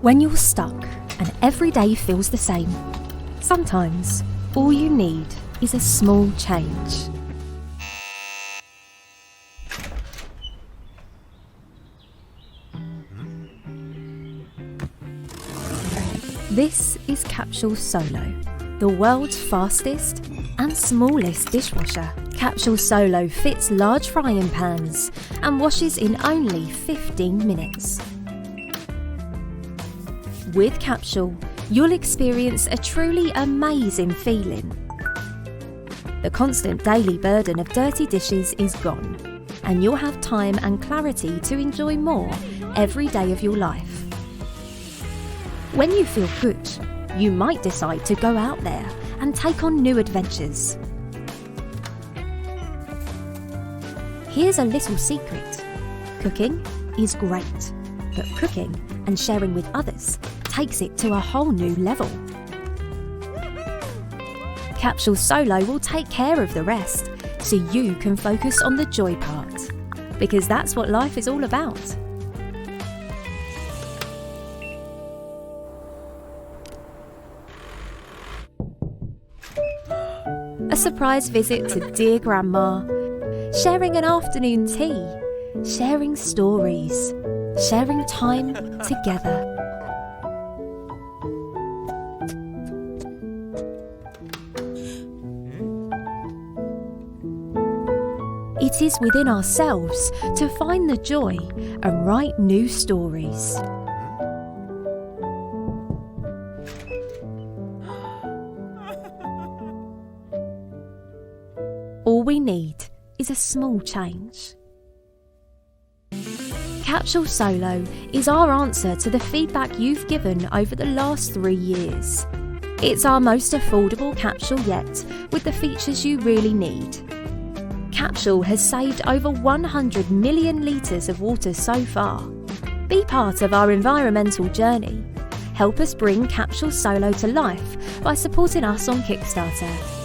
When you're stuck and every day feels the same, sometimes all you need is a small change. This is Capsule Solo, the world's fastest and smallest dishwasher. Capsule Solo fits large frying pans and washes in only 15 minutes. With Capsule, you'll experience a truly amazing feeling. The constant daily burden of dirty dishes is gone, and you'll have time and clarity to enjoy more every day of your life. When you feel good, you might decide to go out there and take on new adventures. Here's a little secret. Cooking is great, but cooking and sharing with others takes it to a whole new level. Capsule Solo will take care of the rest, so you can focus on the joy part, because that's what life is all about. A surprise visit to dear Grandma, sharing an afternoon tea, sharing stories, sharing time together. It is within ourselves to find the joy and write new stories. All we need is a small change. Capsule Solo is our answer to the feedback you've given over the last 3 years. It's our most affordable capsule yet, with the features you really need. Capsule has saved over 100 million litres of water so far. Be part of our environmental journey. Help us bring Capsule Solo to life by supporting us on Kickstarter.